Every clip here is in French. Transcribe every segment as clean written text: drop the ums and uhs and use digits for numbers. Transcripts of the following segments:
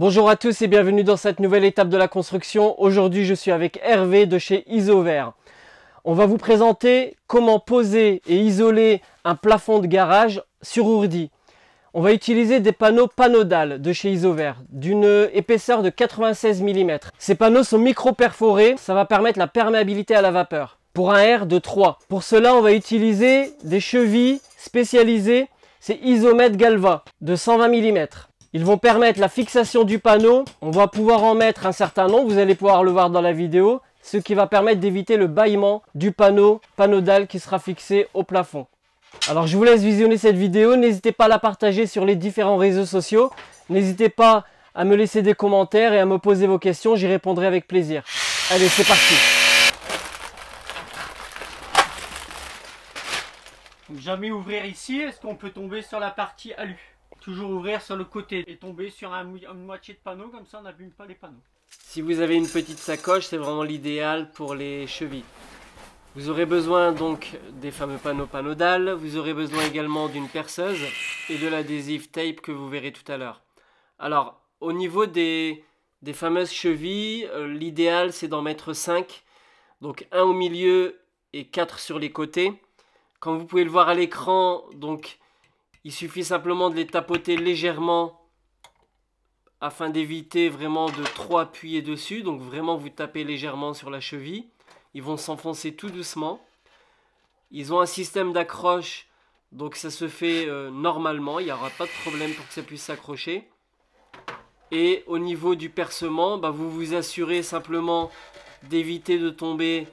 Bonjour à tous et bienvenue dans cette nouvelle étape de la construction. Aujourd'hui, je suis avec Hervé de chez Isover. On va vous présenter comment poser et isoler un plafond de garage sur ourdi. On va utiliser des panneaux Panodal de chez Isover d'une épaisseur de 96 mm. Ces panneaux sont micro-perforés, ça va permettre la perméabilité à la vapeur. Pour un R de 3. Pour cela, on va utiliser des chevilles spécialisées, c'est Isomet Galva de 120 mm. Ils vont permettre la fixation du panneau. On va pouvoir en mettre un certain nombre, vous allez pouvoir le voir dans la vidéo, ce qui va permettre d'éviter le bâillement du panneau Panodal qui sera fixé au plafond. Alors je vous laisse visionner cette vidéo, n'hésitez pas à la partager sur les différents réseaux sociaux, n'hésitez pas à me laisser des commentaires et à me poser vos questions, j'y répondrai avec plaisir. Allez, c'est parti. Donc jamais ouvrir ici, est-ce qu'on peut tomber sur la partie alu? Toujours ouvrir sur le côté et tomber sur une moitié de panneau, comme ça on n'abîme pas les panneaux. Si vous avez une petite sacoche, c'est vraiment l'idéal pour les chevilles. Vous aurez besoin donc des fameux panneaux Panodal, vous aurez besoin également d'une perceuse et de l'adhésif tape que vous verrez tout à l'heure. Alors, au niveau des fameuses chevilles, l'idéal c'est d'en mettre 5, donc 1 au milieu et 4 sur les côtés. Comme vous pouvez le voir à l'écran, donc il suffit simplement de les tapoter légèrement afin d'éviter vraiment de trop appuyer dessus. Donc vraiment vous tapez légèrement sur la cheville. Ils vont s'enfoncer tout doucement. Ils ont un système d'accroche, donc ça se fait normalement. Il n'y aura pas de problème pour que ça puisse s'accrocher. Et au niveau du percement, vous vous assurez simplement d'éviter de tomber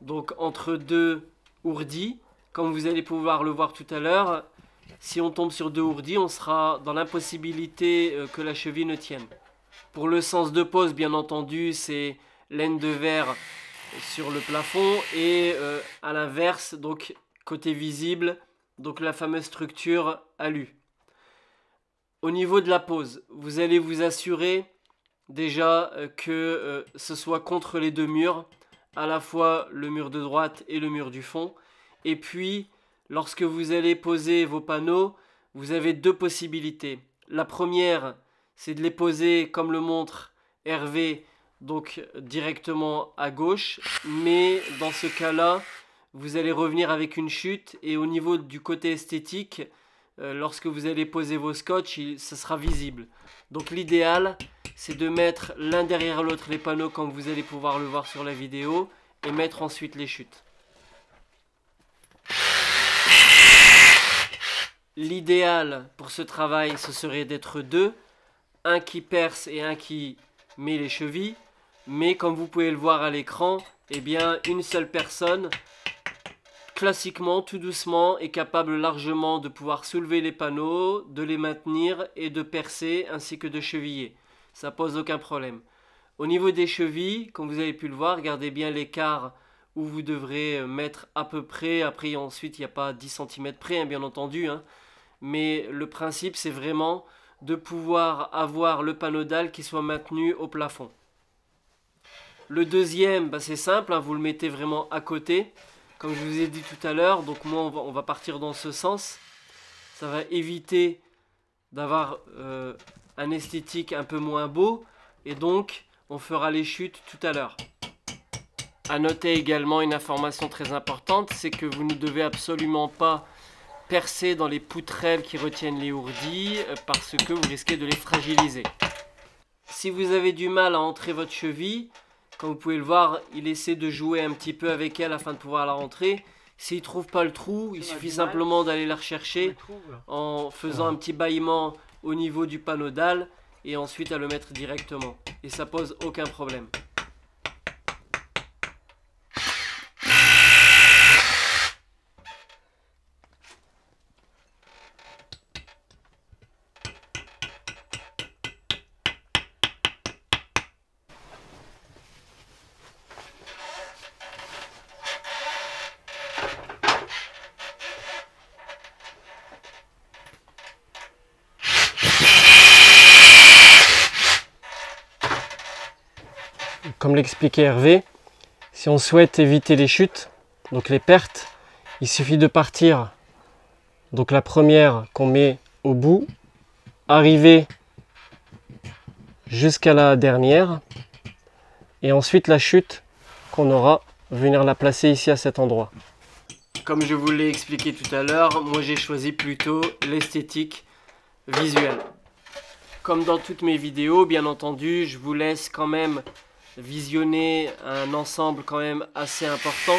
donc entre deux ourdis. Comme vous allez pouvoir le voir tout à l'heure, si on tombe sur deux ourdis, on sera dans l'impossibilité que la cheville ne tienne. Pour le sens de pose, bien entendu, c'est laine de verre sur le plafond et à l'inverse, donc côté visible, donc la fameuse structure alu. Au niveau de la pose, vous allez vous assurer déjà que ce soit contre les deux murs, à la fois le mur de droite et le mur du fond. Et puis, lorsque vous allez poser vos panneaux, vous avez deux possibilités. La première, c'est de les poser comme le montre Hervé, donc directement à gauche. Mais dans ce cas-là, vous allez revenir avec une chute. Et au niveau du côté esthétique, lorsque vous allez poser vos scotch, ça sera visible. Donc l'idéal, c'est de mettre l'un derrière l'autre les panneaux comme vous allez pouvoir le voir sur la vidéo. Et mettre ensuite les chutes. L'idéal pour ce travail, ce serait d'être deux, un qui perce et un qui met les chevilles, mais comme vous pouvez le voir à l'écran, eh bien une seule personne, classiquement, tout doucement, est capable largement de pouvoir soulever les panneaux, de les maintenir et de percer ainsi que de cheviller. Ça pose aucun problème. Au niveau des chevilles, comme vous avez pu le voir, regardez bien l'écart où vous devrez mettre à peu près. Après, ensuite, il n'y a pas 10 cm près, bien entendu. Mais le principe, c'est vraiment de pouvoir avoir le Panodal qui soit maintenu au plafond. Le deuxième, c'est simple, vous le mettez vraiment à côté. Comme je vous ai dit tout à l'heure, donc moi, on va partir dans ce sens. Ça va éviter d'avoir un esthétique un peu moins beau. Et donc, on fera les chutes tout à l'heure. À noter également une information très importante, c'est que vous ne devez absolument pas percer dans les poutrelles qui retiennent les ourdis parce que vous risquez de les fragiliser. Si vous avez du mal à entrer votre cheville, comme vous pouvez le voir, il essaie de jouer un petit peu avec elle afin de pouvoir la rentrer. S'il ne trouve pas le trou, il suffit simplement d'aller la rechercher en faisant un petit bâillement au niveau du Panodal et ensuite à le mettre directement. Et ça pose aucun problème. Comme l'expliquait Hervé, si on souhaite éviter les chutes, donc les pertes, il suffit de partir, donc la première qu'on met au bout, arriver jusqu'à la dernière. Et ensuite la chute qu'on aura, venir la placer ici à cet endroit. Comme je vous l'ai expliqué tout à l'heure, moi j'ai choisi plutôt l'esthétique visuelle. Comme dans toutes mes vidéos, bien entendu, je vous laisse quand même visionner un ensemble quand même assez important.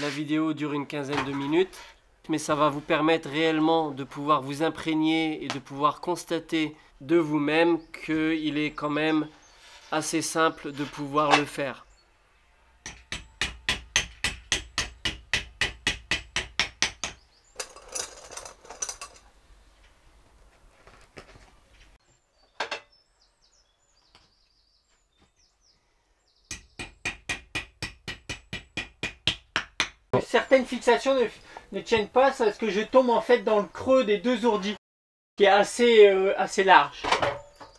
La vidéo dure une quinzaine de minutes, mais ça va vous permettre réellement de pouvoir vous imprégner et de pouvoir constater de vous-même qu'il est quand même assez simple de pouvoir le faire. Certaines fixations ne tiennent pas parce que je tombe en fait dans le creux des deux ourdis qui est assez large.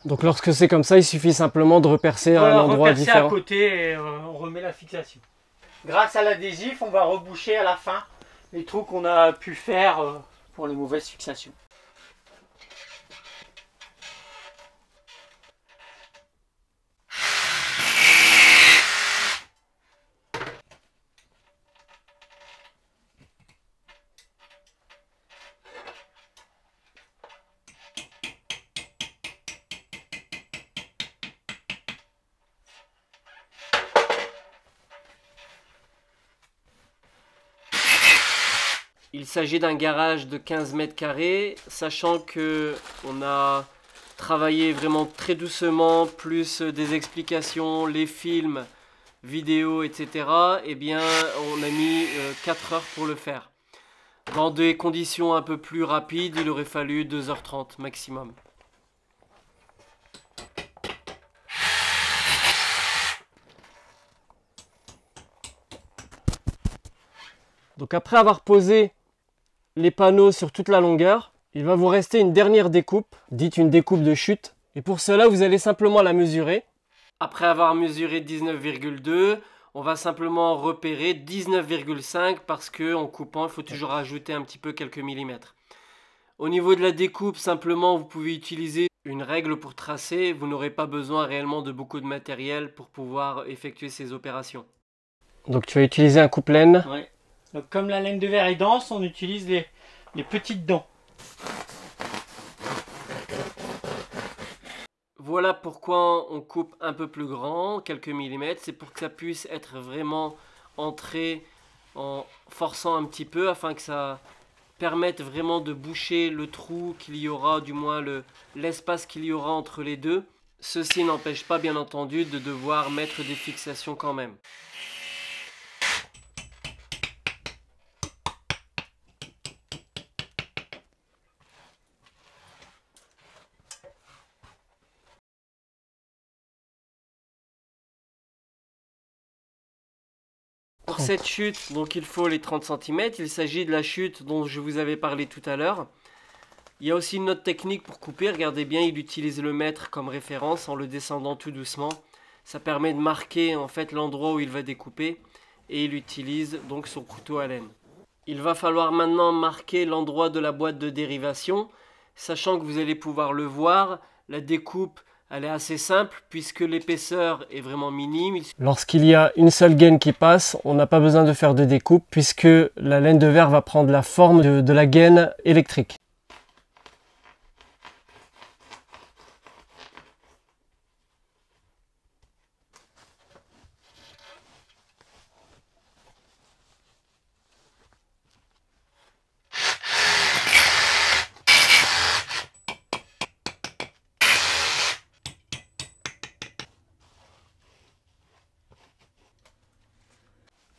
Donc lorsque c'est comme ça, il suffit simplement de repercer à un endroit différent. À côté et on remet la fixation. Grâce à l'adhésif, on va reboucher à la fin les trous qu'on a pu faire pour les mauvaises fixations. Il s'agit d'un garage de 15 mètres carrés, sachant que on a travaillé vraiment très doucement, plus des explications, les films, vidéos, etc. Eh bien, on a mis 4 heures pour le faire. Dans des conditions un peu plus rapides, il aurait fallu 2h30 maximum. Donc après avoir posé les panneaux sur toute la longueur, il va vous rester une dernière découpe, dite une découpe de chute. Et pour cela, vous allez simplement la mesurer. Après avoir mesuré 19,2, on va simplement repérer 19,5 parce qu'en coupant, il faut toujours ajouter un petit peu quelques millimètres. Au niveau de la découpe, simplement, vous pouvez utiliser une règle pour tracer. Vous n'aurez pas besoin réellement de beaucoup de matériel pour pouvoir effectuer ces opérations. Donc tu vas utiliser un coupe-laine. Ouais. Donc, comme la laine de verre est dense, on utilise les petites dents. Voilà pourquoi on coupe un peu plus grand, quelques millimètres. C'est pour que ça puisse être vraiment entré en forçant un petit peu afin que ça permette vraiment de boucher le trou qu'il y aura, du moins l'espace qu'il y aura entre les deux. Ceci n'empêche pas bien entendu de devoir mettre des fixations quand même. Pour cette chute, donc il faut les 30 cm. Il s'agit de la chute dont je vous avais parlé tout à l'heure. Il y a aussi une autre technique pour couper. Regardez bien, il utilise le mètre comme référence en le descendant tout doucement. Ça permet de marquer en fait l'endroit où il va découper. Et il utilise donc son couteau à laine. Il va falloir maintenant marquer l'endroit de la boîte de dérivation. Sachant que vous allez pouvoir le voir, la découpe elle est assez simple puisque l'épaisseur est vraiment minime. Lorsqu'il y a une seule gaine qui passe, on n'a pas besoin de faire de découpe puisque la laine de verre va prendre la forme de la gaine électrique.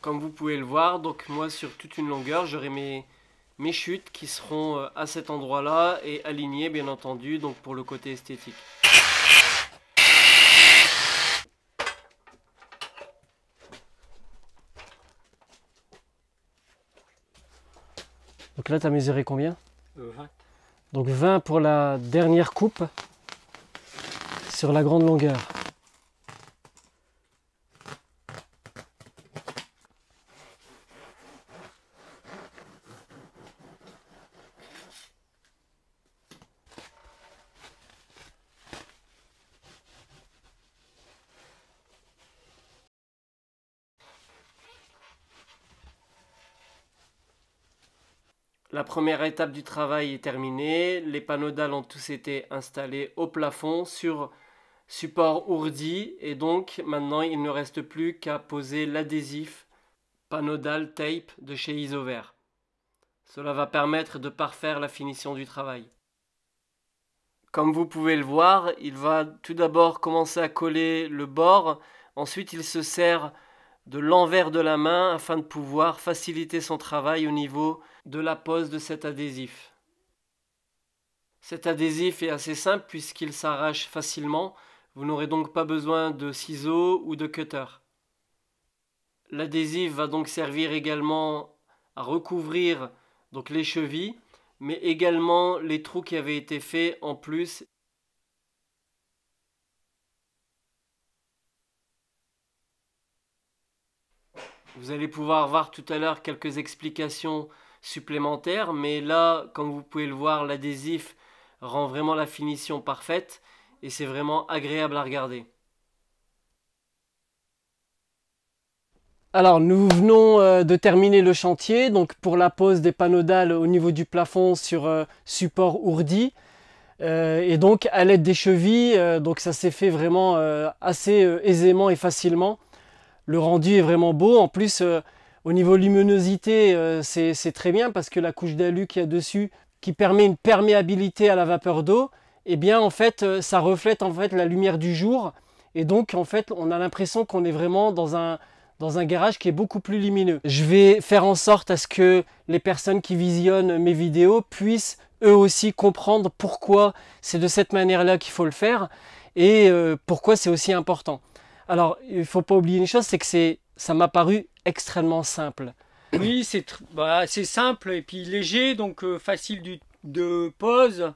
Comme vous pouvez le voir, donc moi sur toute une longueur, j'aurai mes chutes qui seront à cet endroit-là et alignées bien entendu, donc pour le côté esthétique. Donc là, tu as mesuré combien? 20. Donc 20 pour la dernière coupe sur la grande longueur. La première étape du travail est terminée. Les panneaux dalles ont tous été installés au plafond sur support ourdi. Et donc maintenant il ne reste plus qu'à poser l'adhésif panneau dalle tape de chez Isover. Cela va permettre de parfaire la finition du travail. Comme vous pouvez le voir, il va tout d'abord commencer à coller le bord. Ensuite il se sert de l'envers de la main afin de pouvoir faciliter son travail au niveau de la pose de cet adhésif. Cet adhésif est assez simple puisqu'il s'arrache facilement, vous n'aurez donc pas besoin de ciseaux ou de cutter. L'adhésif va donc servir également à recouvrir donc les chevilles, mais également les trous qui avaient été faits en plus. Vous allez pouvoir voir tout à l'heure quelques explications supplémentaires, mais là, comme vous pouvez le voir, l'adhésif rend vraiment la finition parfaite et c'est vraiment agréable à regarder. Alors nous venons de terminer le chantier donc pour la pose des panneaux dalles au niveau du plafond sur support ourdi et donc à l'aide des chevilles, donc ça s'est fait vraiment assez aisément et facilement. Le rendu est vraiment beau. En plus, au niveau luminosité, c'est très bien parce que la couche d'alu qu'il y a dessus, qui permet une perméabilité à la vapeur d'eau, eh bien en fait, ça reflète en fait la lumière du jour. Et donc en fait, on a l'impression qu'on est vraiment dans un garage qui est beaucoup plus lumineux. Je vais faire en sorte à ce que les personnes qui visionnent mes vidéos puissent eux aussi comprendre pourquoi c'est de cette manière-là qu'il faut le faire et pourquoi c'est aussi important. Alors, il ne faut pas oublier une chose, c'est que ça m'a paru extrêmement simple. Oui, c'est simple et puis léger, donc facile de pose.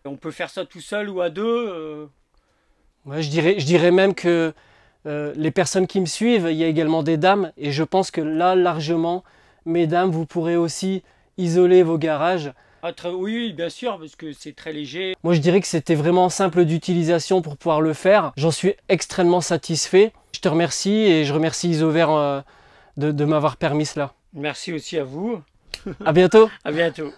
On peut faire ça tout seul ou à deux. Ouais, je dirais même que les personnes qui me suivent, il y a également des dames. Et je pense que là, largement, mesdames, vous pourrez aussi isoler vos garages. Oui, bien sûr, parce que c'est très léger. Moi, je dirais que c'était vraiment simple d'utilisation pour pouvoir le faire. J'en suis extrêmement satisfait. Je te remercie et je remercie Isover de m'avoir permis cela. Merci aussi à vous. À bientôt. À bientôt.